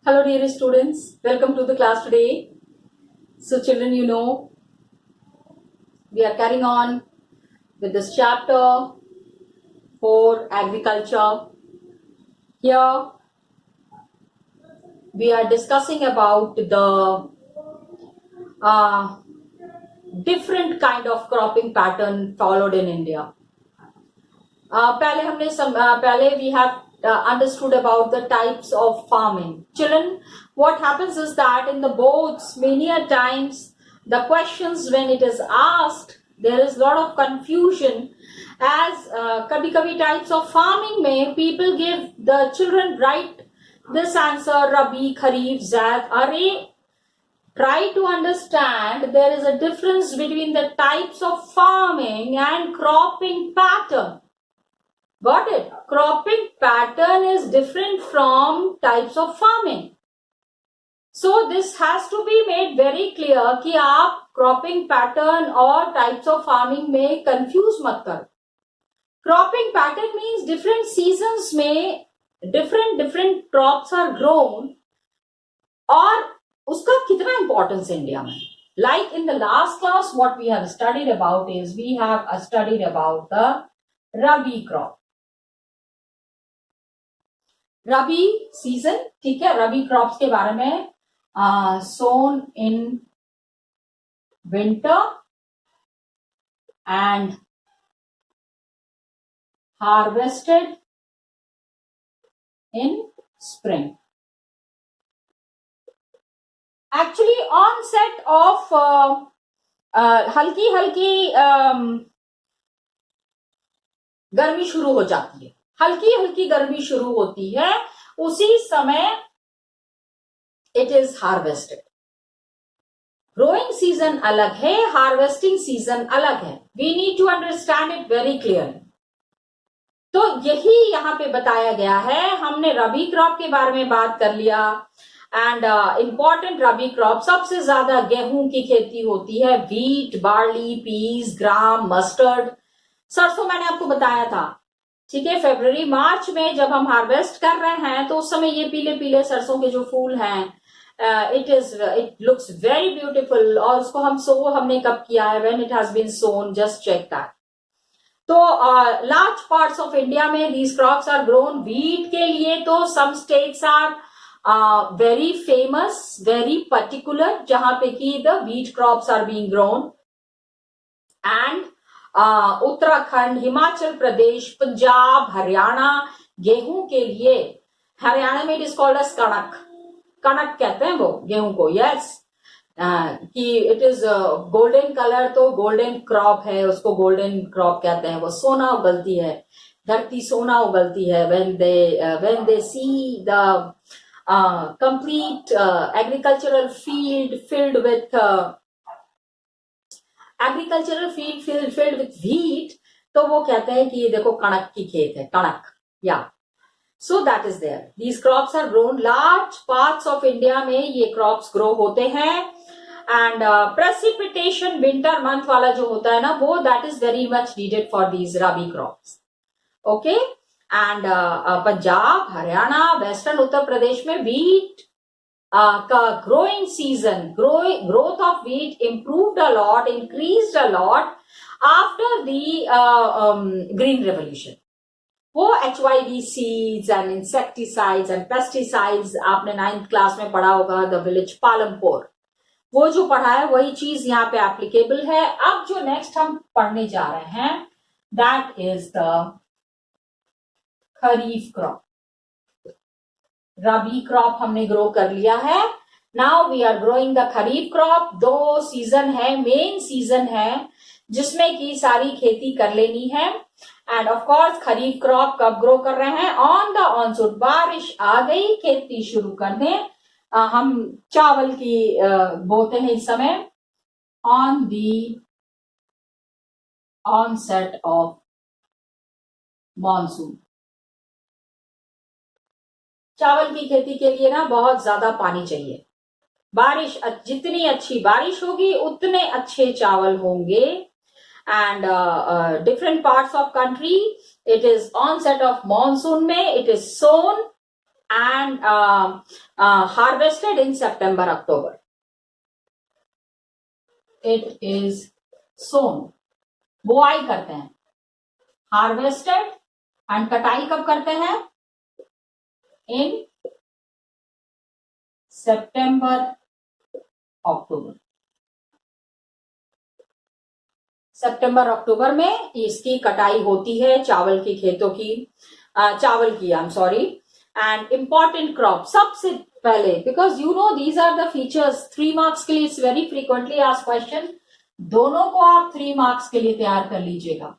Hello dear students, welcome to the class today. So children, we are carrying on with this chapter for agriculture. Here we are discussing about the different kind of cropping pattern followed in India. पहले we have understood about the types of farming. Children, what happens is that in the boards many a times the questions when it is asked there is a lot of confusion as kabhi types of farming mein people give the children write this answer Rabi, Kharif, Zaid, Array. Try to understand there is a difference between the types of farming and cropping pattern. Got it? Cropping pattern is different from types of farming. So this has to be made very clear कि आप cropping pattern और types of farming में confuse मत करो. Cropping pattern means different seasons में different crops are grown और उसका कितना importance है इंडिया में. Like in the last class what we have studied about is we have studied about the Rabi crop. Rabi season, ठीक है. रबी क्रॉप्स के बारे में sown in winter and harvested in spring. Actually onset of हल्की गर्मी शुरू हो जाती है, हल्की गर्मी शुरू होती है, उसी समय it is harvested. Growing season अलग है, हार्वेस्टिंग सीजन अलग है. We need to understand it very clearly. तो यही यहां पे बताया गया है. हमने रबी क्रॉप के बारे में बात कर लिया एंड इंपॉर्टेंट रबी क्रॉप सबसे ज्यादा गेहूं की खेती होती है, व्हीट, बार्ली, पीस, ग्राम, मस्टर्ड, सरसों मैंने आपको बताया था, ठीक है. फरवरी मार्च में जब हम हार्वेस्ट कर रहे हैं तो उस समय ये पीले पीले सरसों के जो फूल हैं इट लुक्स वेरी ब्यूटीफुल. और उसको हमने कब किया है, when it has been sown, just check that. तो लार्ज पार्ट्स ऑफ इंडिया में these crops are grown. Wheat के लिए तो some states are very famous, very particular, जहां पे की the wheat crops are being grown. And Uttarakhand, Himachal Pradesh, Punjab, Haryana गेहूं के लिए, हरियाणा में इट इज कॉल्ड एज कणक. कणक कहते हैं वो गेहूं को. यस, कि इट इज गोल्डन कलर, तो गोल्डन क्रॉप है, उसको गोल्डन क्रॉप कहते हैं. वो सोना उगलती है, धरती सोना उगलती है. when they see the complete agricultural field filled with agricultural field filled with wheat, तो वो कहते हैं कि ये देखो कणक की खेत है, कणक. या so that is there. These crops are grown. Large parts of India में ये क्रॉप्स ग्रो होते हैं. एंड प्रेसिपिटेशन विंटर मंथ वाला जो होता है ना, वो that is very much needed for these Rabi crops. Okay. And Punjab, Haryana, western Uttar Pradesh में व्हीट का growing season, growth of wheat improved a lot, increased a lot after the green revolution. वो HYV seeds and insecticides and pesticides आपने 9th class में पढ़ा होगा, the village Palampur, वो जो पढ़ा है वही चीज यहाँ पे एप्लीकेबल है. अब जो नेक्स्ट हम पढ़ने जा रहे हैं that is the kharif crop. Rabi crop हमने ग्रो कर लिया है. Now we are growing the kharif crop. 2 season है, मेन सीजन है जिसमें की सारी खेती कर लेनी है. And of course kharif crop कब ग्रो कर रहे हैं, ऑन द ऑनसून. बारिश आ गई, खेती शुरू कर दें. हम चावल की बोते हैं इस समय on the onset of monsoon. चावल की खेती के लिए ना बहुत ज्यादा पानी चाहिए. बारिश, जितनी अच्छी बारिश होगी उतने अच्छे चावल होंगे. And different parts of country it is onset of monsoon में it is sown and harvested in September, October. It is sown. बुआई करते हैं. Harvested and कटाई कब करते हैं? In September, October. सितंबर अक्टूबर में इसकी कटाई होती है चावल की खेतों की, चावल की, I am sorry. And important crop सबसे पहले, because you know these are the features. 3 marks के लिए it's very frequently asked question. दोनों को आप 3 मार्क्स के लिए तैयार कर लीजिएगा.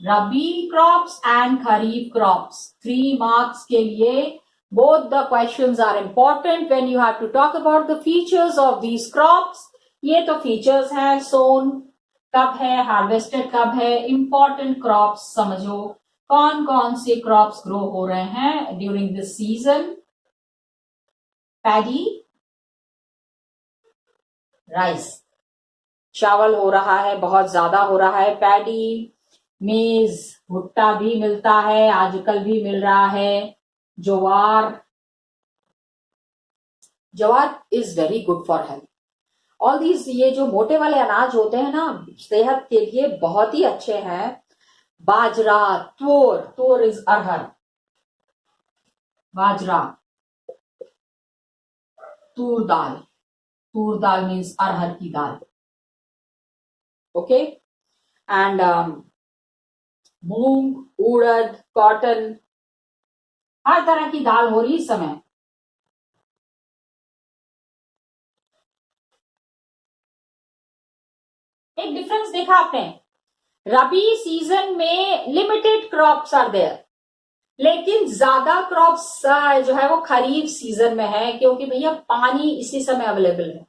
Rabi crops and Kharif crops 3 marks के लिए. Both the questions are important when you have to talk about the features of these crops. ये तो फीचर्स हैं. सोन कब है, हार्वेस्टेड कब है. इंपॉर्टेंट क्रॉप्स समझो, कौन कौन से क्रॉप्स ग्रो हो रहे हैं during this season. Paddy, rice, चावल हो रहा है, बहुत ज्यादा हो रहा है. पैडी, मेज, भुट्टा भी मिलता है, आजकल भी मिल रहा है. Jowar, jowar is very good for health. All these, ये जो मोटे वाले अनाज होते हैं ना, सेहत के लिए बहुत ही अच्छे हैं. बाजरा, तूर, तूर is arhar. Bajra, Toor dal, Toor dal means अरहर की दाल. Okay. And moong, urad, cotton, हर तरह की दाल हो रही इस समय. एक डिफरेंस देखा आपने, रबी सीजन में लिमिटेड क्रॉप्स आर देयर, लेकिन ज्यादा क्रॉप्स जो है वो खरीफ सीजन में है, क्योंकि भैया पानी इसी समय अवेलेबल है.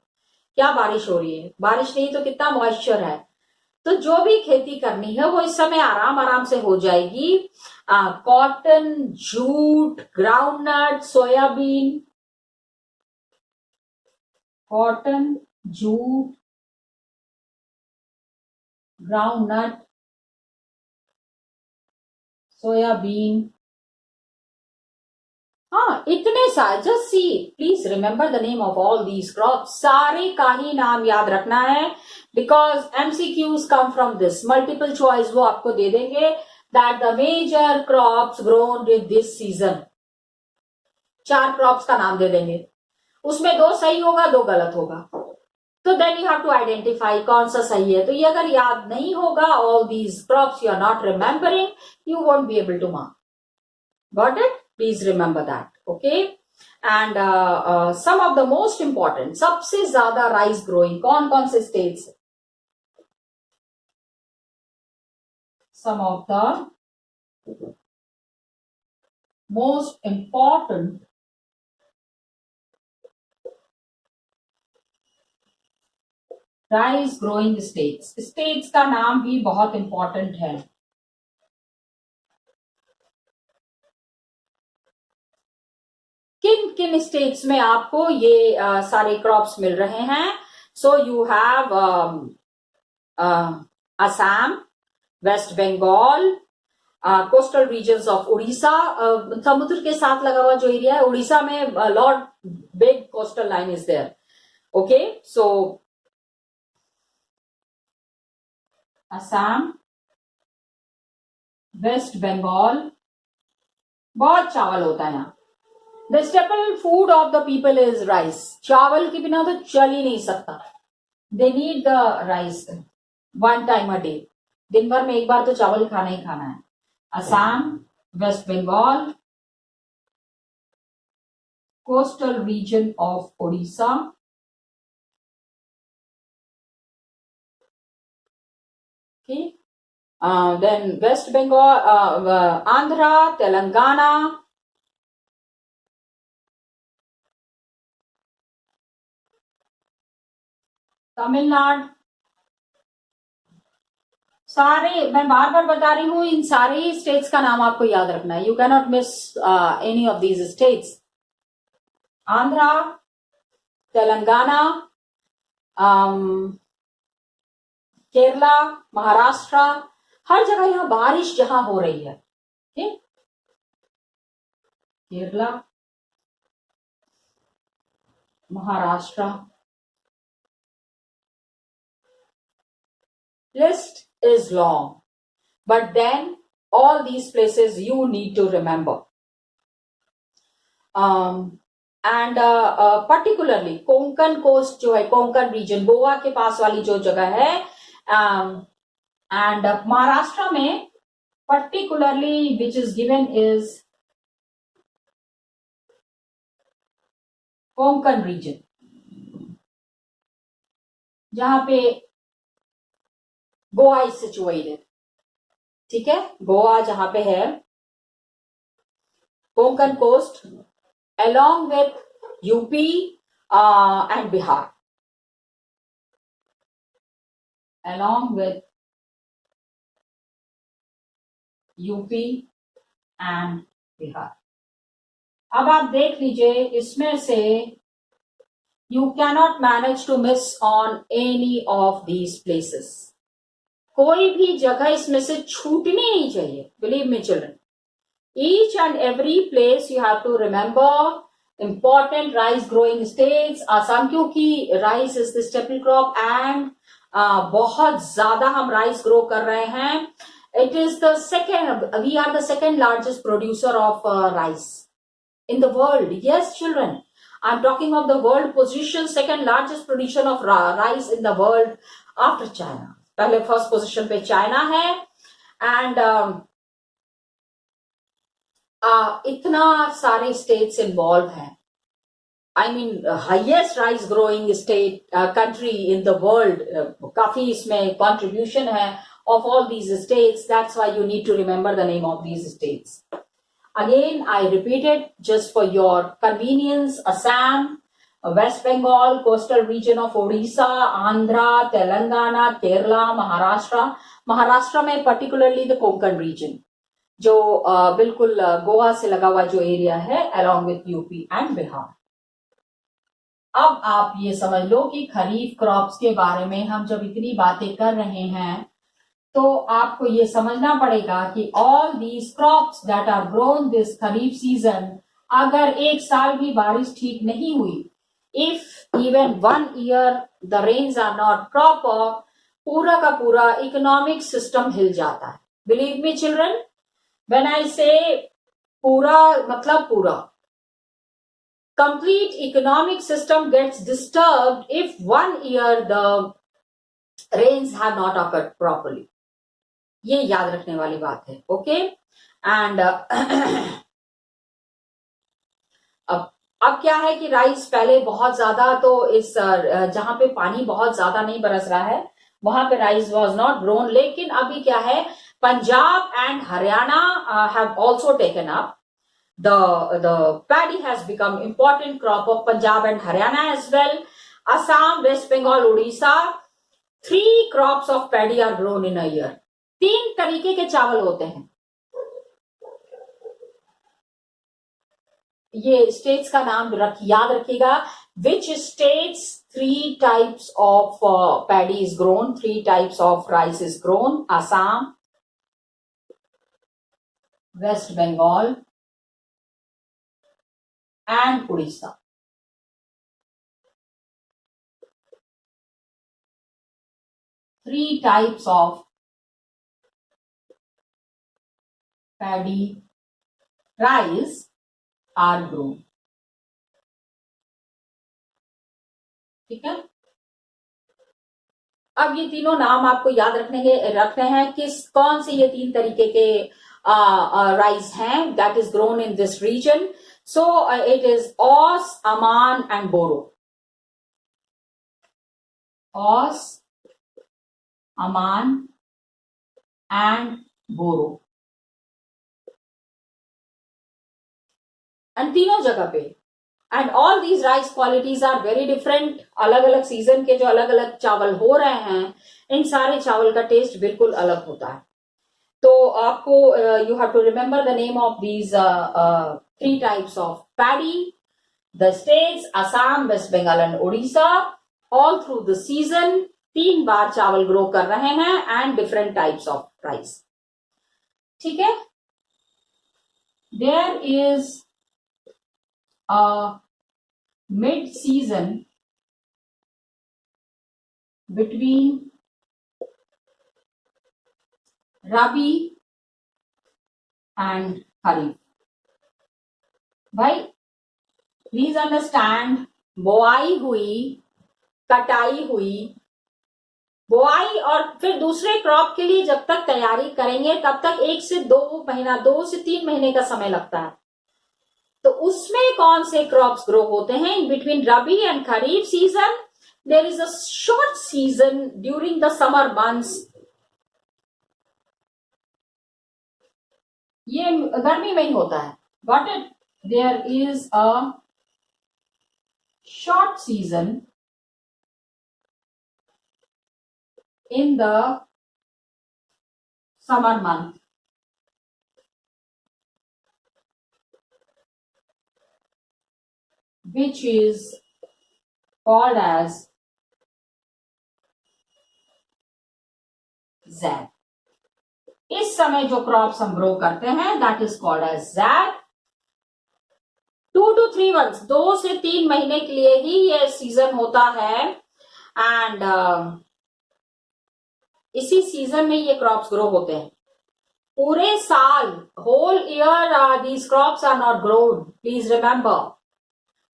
क्या बारिश हो रही है, बारिश नहीं तो कितना मॉइस्चर है. तो जो भी खेती करनी है वो इस समय आराम आराम से हो जाएगी. Cotton, jute, groundnut, soybean, cotton, jute, groundnut, soybean. हाँ, इतने सारे. Just see, please remember the name of all these crops. सारे का ही नाम याद रखना है, because MCQs come from this. Multiple choice वो आपको दे देंगे. That the major crops grown with this season. 4 crops का नाम दे देंगे, उसमें 2 सही होगा, 2 गलत होगा. तो then you have to identify कौन सा सही है. तो ये अगर याद नहीं होगा, all these crops you are not remembering, you won't be able to mark. Got it? Please remember that. Okay. And some of the most important, सबसे ज्यादा राइस ग्रोइंग कौन कौन से states? Some of the most important rice growing states. States का नाम भी बहुत important है. किन किन स्टेट्स में आपको ये सारे क्रॉप्स मिल रहे हैं? So you have Assam, West Bengal, coastal regions of Orissa. समुद्र के साथ लगा हुआ जो एरिया है उड़ीसा में, lord big coastal line is there. Okay. So Assam, West Bengal, बहुत चावल होता है यहाँ. The staple food of the people is rice. चावल के बिना तो चल ही नहीं सकता. They need the rice 1 time a day. दिन भर में एक बार तो चावल खाना ही खाना है. Assam, West Bengal, coastal region of Odisha, okay. Then West Bengal, Andhra, Telangana, Tamil Nadu. सारे, मैं बार बार बता रही हूं, इन सारे स्टेट्स का नाम आपको याद रखना है. You can not miss any of these states. Andhra, Telangana, Kerala, Maharashtra, हर जगह यहां बारिश जहां हो रही है. Kerala, Maharashtra. List is long, but then all these places you need to remember. And particularly Konkan coast जो है, कोंकण रीजन, गोवा के पास वाली जो जगह है, and महाराष्ट्र में particularly which is given is Konkan region, जहां पे गोवा इज सिचुएटेड. ठीक है, गोवा जहां पे है, Konkan coast along with UP and Bihar, along with UP and Bihar. अब आप देख लीजिए, इसमें से you cannot manage to miss on any of these places. कोई भी जगह इसमें से छूटनी नहीं चाहिए. Believe me children, each and every place you have to remember important rice growing states. Assam, क्योंकि rice is the staple crop and बहुत ज्यादा हम rice grow कर रहे हैं. It is the second, we are the second largest producer of rice in the world. Yes children, I'm talking of the world position, second largest producer of rice in the world after China. पहले first position पे China है. And इतना सारे states involve हैं. I mean highest rice growing state country in the world. काफी इसमें contribution है of all these states. That's why you need to remember the name of these states. Again I repeated just for your convenience. Assam, West Bengal, coastal region of Odisha, Andhra, Telangana, Kerala, Maharashtra. Maharashtra में particularly the Konkan reason, जो बिल्कुल गोवा से लगा हुआ जो एरिया है, along with UP and Bihar. अब आप ये समझ लो कि खरीफ क्रॉप्स के बारे में हम जब इतनी बातें कर रहे हैं, तो आपको ये समझना पड़ेगा कि all these crops that are grown this kharif season, अगर एक साल भी बारिश ठीक नहीं हुई, if even 1 year the rains are not proper, पूरा का पूरा इकोनॉमिक सिस्टम हिल जाता है. Believe me children, when I say पूरा मतलब पूरा, complete economic system gets disturbed if 1 year the rains have not occurred properly. ये याद रखने वाली बात है. ओके. एंड अब क्या है कि राइस पहले बहुत ज्यादा, तो इस जहां पे पानी बहुत ज्यादा नहीं बरस रहा है, वहां पे राइस वॉज नॉट ग्रोन. लेकिन अभी क्या है, Punjab and Haryana have also taken up. The paddy has become important crop of Punjab and Haryana as well. Assam, West Bengal, Odisha, 3 crops of paddy are grown in a year. 3 तरीके के चावल होते हैं. ये states का नाम याद रखिएगा. Which states 3 types of paddy is grown, 3 types of rice is grown? Assam, West Bengal and Odisha. Three types of paddy rice are grown. ठीक है. अब ये तीनों नाम आपको याद रखने हैं. कौन से ये 3 तरीके के rice हैं that is grown in this region. So it is Aus, Aman and Boro. Aus, Aman and Boro. And तीनों जगह पे. And all these rice qualities are very different. अलग अलग सीजन के जो अलग अलग चावल हो रहे हैं, इन सारे चावल का टेस्ट बिल्कुल अलग होता है. तो आपको you have to remember the name of these 3 types of paddy. The states Assam, West Bengal and Odisha, all through the season 3 बार चावल ग्रो कर रहे हैं and different types of rice. ठीक है. There is mid season between Rabi and Kharif. भाई please understand, बोआई हुई, कटाई हुई, बोआई और फिर दूसरे क्रॉप के लिए जब तक तैयारी करेंगे तब तक 1 से 2 महीना, 2 से 3 महीने का समय लगता है। तो उसमें कौन से क्रॉप्स ग्रो होते हैं? In between rabi and kharif season there is a short season during the summer months. ये गर्मी में ही होता है। Got it? There is a short season in the summer month, which is called as zag. इस समय जो क्रॉप्स हम ग्रो करते हैं that is called as zag. 2 to 3 months, 2 से 3 महीने के लिए ही ये सीजन होता है एंड इसी सीजन में ये क्रॉप्स ग्रो होते हैं। पूरे साल, whole year these crops are not grown, please remember.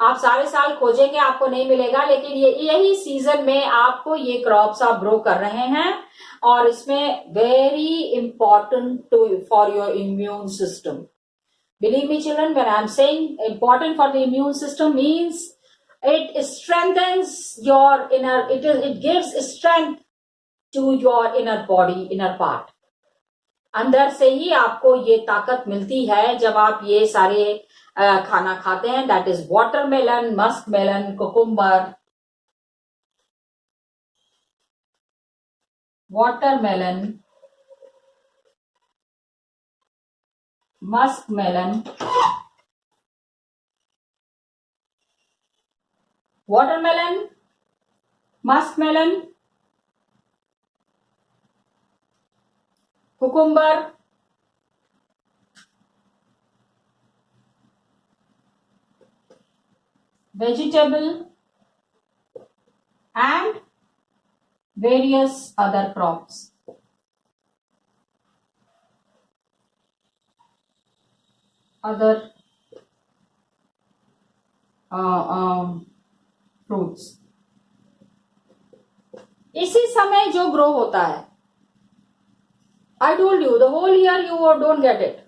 आप सारे साल खोजेंगे आपको नहीं मिलेगा, लेकिन ये यही सीजन में आपको ये क्रॉप्स आप ग्रो कर रहे हैं और इसमें very important to for your immune system. Believe me children, when I'm saying important for the immune system means it strengthens your inner, it gives strength to your inner body, inner part. अंदर से ही आपको ये ताकत मिलती है जब आप ये सारे खाना खाते हैं। That is watermelon, musk melon, cucumber, watermelon, musk melon, watermelon, musk melon, cucumber, vegetable and various other crops. Other fruits. इसी समय जो ग्रो होता है, I told you the whole year you don't get it,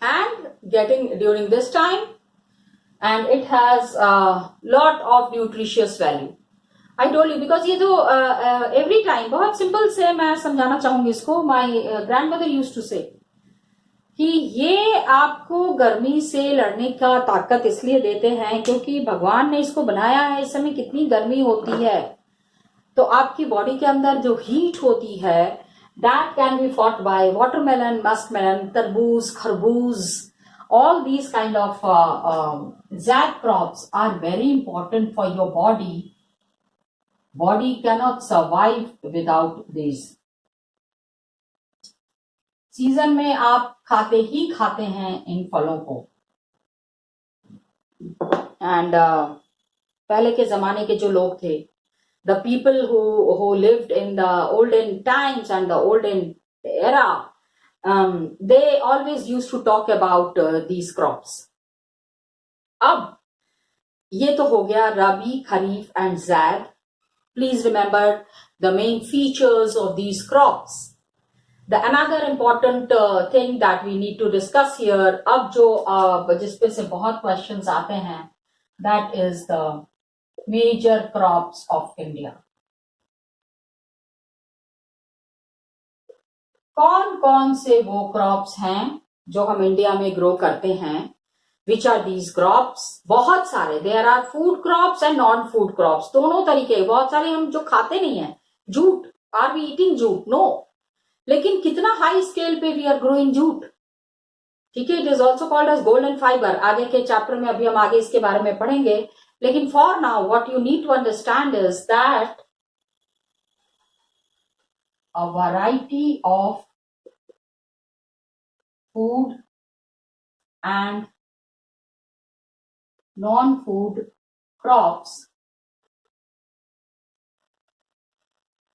and getting during this time, and it has a lot of nutritious value. I told you because ये तो every time बहुत simple से मैं समझाना चाहूंगी इसको। My grandmother used to say कि ये आपको गर्मी से लड़ने का ताकत इसलिए देते हैं क्योंकि भगवान ने इसको बनाया है। इस समय कितनी गर्मी होती है, तो आपकी बॉडी के अंदर जो हीट होती है that can be fought by watermelon, muskmelon, तरबूज, खरबूज. All these kind of zag crops are very important for your body. Body cannot survive without these. Season में आप खाते ही खाते हैं इन फलों को। एंड पहले के जमाने के जो लोग थे, the people who lived in the olden times and the olden era, they always used to talk about these crops. अब ये तो हो गया रबी, खरीफ and zag. Please remember the main features of these crops. The another important thing that we need to discuss here, अब जो जिसपे से बहुत questions आते हैं, that is the major crops of India. कौन कौन से वो क्रॉप्स हैं जो हम इंडिया में ग्रो करते हैं? Which are these crops? बहुत सारे, there are food crops and non food crops, दोनों तरीके। बहुत सारे हम जो खाते नहीं है, jute, are we eating jute? No. लेकिन कितना हाई स्केल पे वी आर ग्रोइंग जूट, ठीक है। It is also called as golden fibre. आगे के चैप्टर में अभी हम आगे इसके बारे में पढ़ेंगे, लेकिन for now what you need to understand is that a variety of food and non-food crops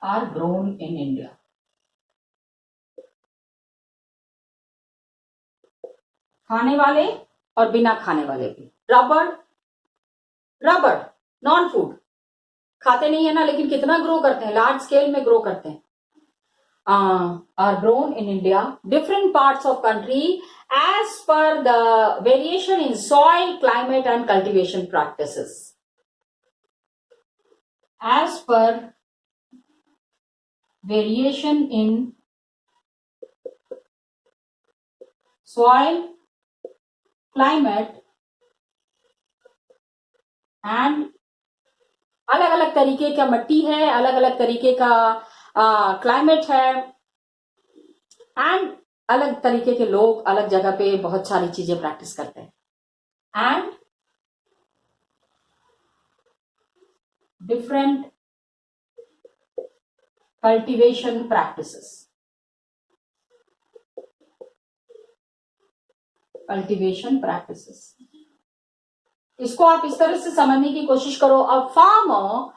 are grown in India. खाने वाले और बिना खाने वाले भी. रबर नॉन फूड, खाते नहीं है ना, लेकिन कितना ग्रो करते हैं, लार्ज स्केल में ग्रो करते हैं. Are grown in India, different parts of country as per the variation in soil, climate and cultivation practices. As per variation in soil, climate and अलग अलग तरीके का मिट्टी है, अलग अलग तरीके का क्लाइमेट है, एंड अलग तरीके के लोग अलग जगह पे बहुत सारी चीजें प्रैक्टिस करते हैं. And different cultivation practices. Cultivation practices, इसको आप इस तरह से समझने की कोशिश करो. A farmer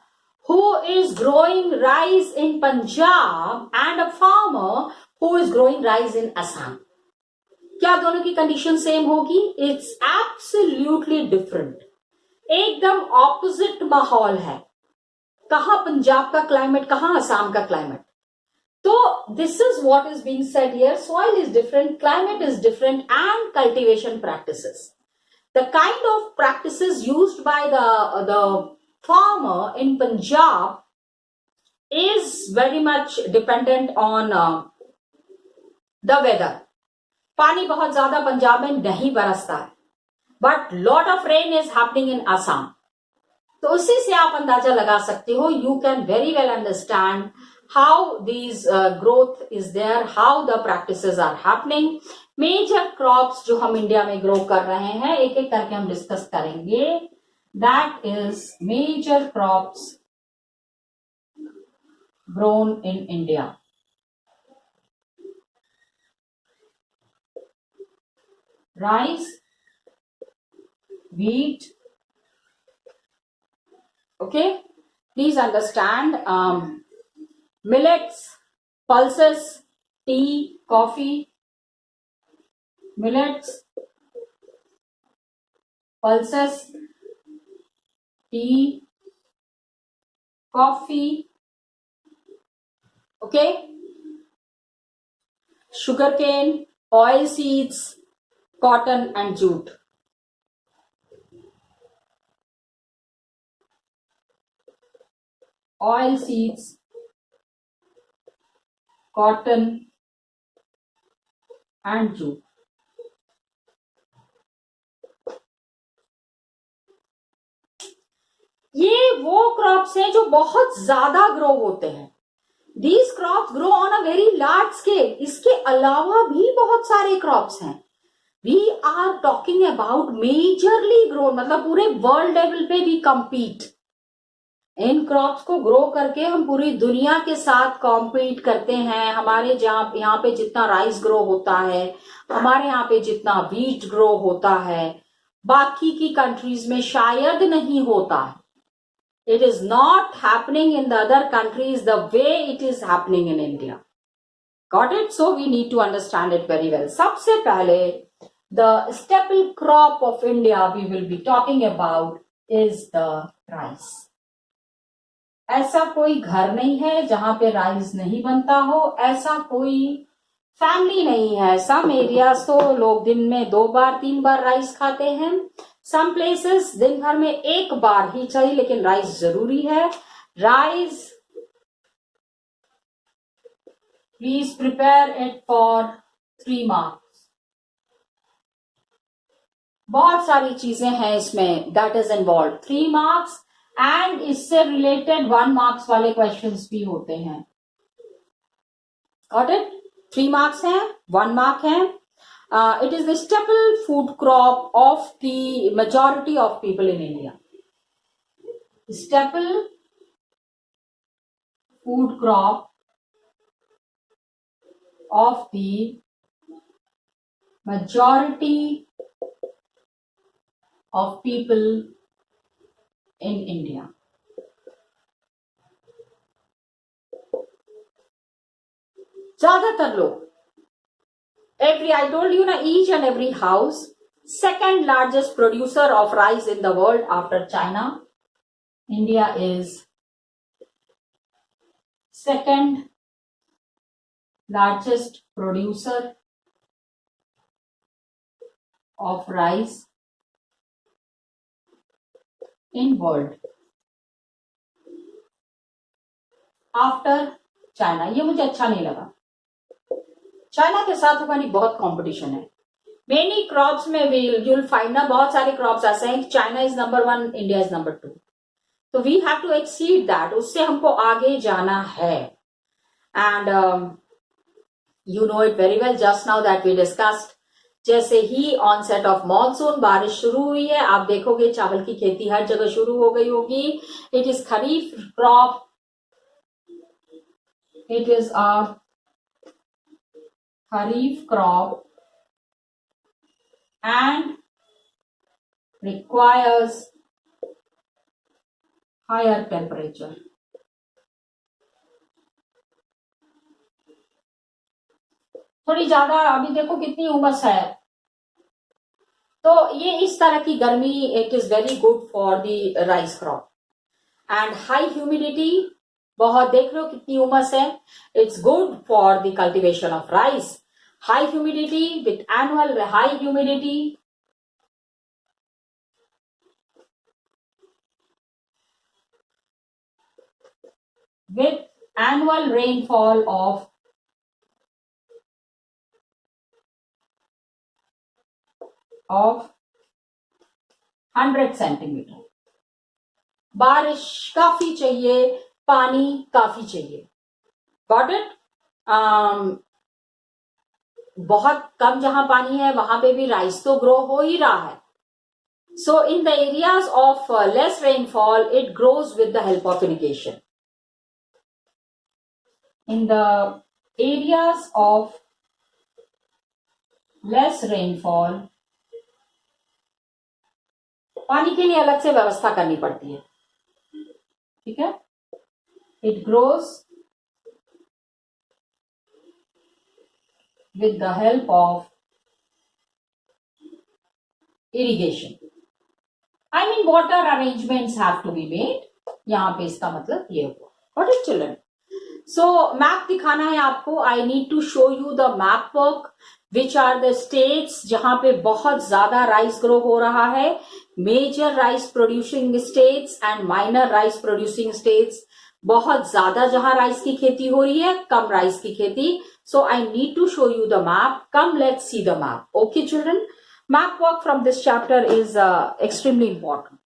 who is growing rice in Punjab and a farmer who is growing rice in Assam, क्या दोनों की कंडीशन सेम होगी? It's absolutely different. एकदम ऑपोजिट माहौल है. कहां पंजाब का क्लाइमेट, कहां असम का क्लाइमेट. तो this is what is being said here. Soil is different, climate is different and cultivation practices. The kind of practices used by the farmer in Punjab is very much dependent on the weather. पानी बहुत ज्यादा पंजाब में नहीं बरसता है, but lot of rain is happening in Assam. तो उसी से आप अंदाजा लगा सकते हो. You can very well understand how these growth is there, how the practices are happening. Major crops जो हम इंडिया में ग्रो कर रहे हैं, एक एक करके हम डिस्कस करेंगे. That is major crops grown in India. Rice, wheat. Okay, please understand. Millets, pulses, tea, coffee. Millets, pulses, tea, coffee. Okay, sugarcane, oil seeds, cotton and jute. Oil seeds, cotton and jute. ये वो crops हैं जो बहुत ज्यादा grow होते हैं. These crops grow on a very large scale. इसके अलावा भी बहुत सारे क्रॉप्स हैं. We are talking about majorly grow, मतलब पूरे वर्ल्ड लेवल पे भी compete. इन क्रॉप्स को ग्रो करके हम पूरी दुनिया के साथ कॉम्पीट करते हैं. हमारे यहाँ पे जितना राइस ग्रो होता है, हमारे यहाँ पे जितना व्हीट ग्रो होता है, बाकी की कंट्रीज में शायद नहीं होता है. It is not happening in the other countries the way it is happening in India. Got it? So we need to understand it very well. सबसे पहले the staple crop of India we will be talking about is the rice. ऐसा कोई घर नहीं है जहां पे rice नहीं बनता हो. ऐसा कोई फैमिली नहीं है. सम एरियाज तो लोग दिन में 2 बार 3 बार राइस खाते हैं. सम प्लेसेस दिन भर में 1 बार ही चाहिए, लेकिन राइस जरूरी है. Rice, please prepare it for 3 marks. बहुत सारी चीजें हैं इसमें that is involve. 3 marks and इससे रिलेटेड 1 मार्क्स वाले क्वेश्चंस भी होते हैं. Got it? 3 मार्क्स हैं, 1 मार्क है. It is the staple food crop of the majority of people in India. Staple food crop of the majority of people in India. ज़्यादातर लोग, I told you na, each and every house, second largest producer of rice in the world after China. India is second largest producer of rice in world after China. ये मुझे अच्छा नहीं लगा. China के साथ हमारी बहुत कंपटीशन है. मेनी क्रॉप्स में you'll find ना बहुत सारे क्रॉप्स ऐसे हैं. China is number 1, India is number 2. तो we have to exceed that. उससे हमको आगे जाना है. And you know it very well. Just now that we discussed, जैसे ही ऑनसेट ऑफ मॉनसून, बारिश शुरू हुई है, आप देखोगे चावल की खेती हर जगह शुरू हो गई होगी. It is kharif crop. It is a kharif crop and requires higher temperature. थोड़ी ज्यादा, अभी देखो कितनी उमस है. तो ये इस तरह की गर्मी, it is very good for the rice crop. And high humidity, बहुत देख रहे हो कितनी उमस है. It's good for the cultivation of rice. High humidity, with annual high humidity, with annual rainfall of 100 centimeter. बारिश काफी चाहिए, पानी काफी चाहिए. Got it? बहुत कम जहां पानी है वहां पे भी राइस तो ग्रो हो ही रहा है. So in the areas of less rainfall, it grows with the help of irrigation. In the areas of less rainfall, पानी के लिए अलग से व्यवस्था करनी पड़ती है. ठीक है. It grows with the help of irrigation. I mean, water arrangements have to be made. यहाँ पे इसका मतलब ये हुआ. Got it, children? So map दिखाना है आपको. I need to show you the map work. Which are the states जहां पे बहुत ज्यादा राइस ग्रो हो रहा है. Major rice producing states and minor rice producing states. बहुत ज्यादा जहां राइस की खेती हो रही है, कम राइस की खेती. So I need to show you the map. Come, let's see the map. Okay, children? Map work from this chapter is extremely important.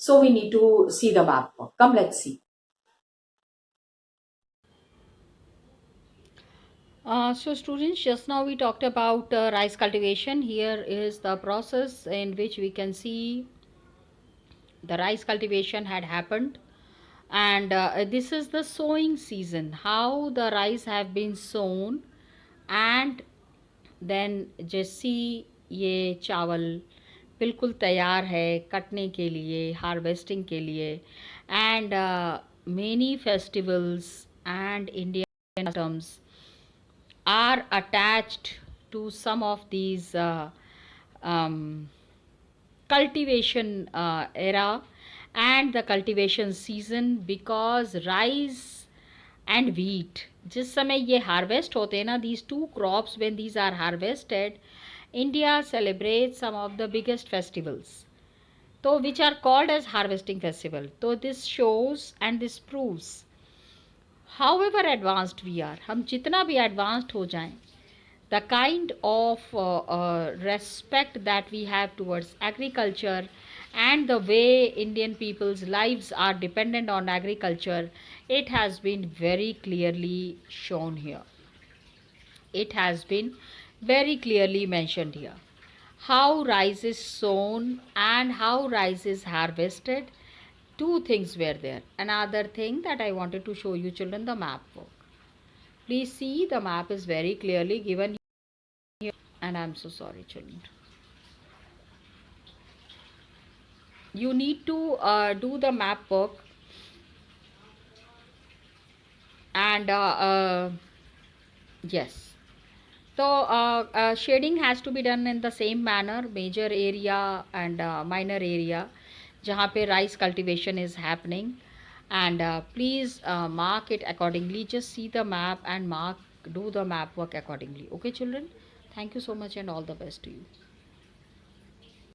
So we need to see the map work. Come, let's see. So students, just now we talked about rice cultivation. Here is the process in which we can see the rice cultivation had happened. And this is the sowing season, how the rice have been sown. And then जैसी ये चावल बिल्कुल तैयार है कटने के लिए, harvesting के लिए. And many festivals and Indian customs are attached to some of these um, cultivation era and the cultivation season, because rice and wheat जिस समय ये हार्वेस्ट होते हैं ना, these two crops, when these are harvested, India celebrates some of the biggest festivals, so which are called as harvesting festival. So this shows and this proves however advanced we are, हम जितना भी advanced हो जाएं, the kind of respect that we have towards agriculture and the way Indian people's lives are dependent on agriculture, it has been very clearly shown here. It has been very clearly mentioned here. How rice is sown and how rice is harvested, two things were there. Another thing that I wanted to show you children, the map work. Please see, the map is very clearly given here, and I'm so sorry children. you need to do the map work, and yes. So shading has to be done in the same manner, major area and minor area, जहाँ पे rice cultivation is happening, and please mark it accordingly. Just see the map and mark, do the map work accordingly. Okay, children. Thank you so much and all the best to you.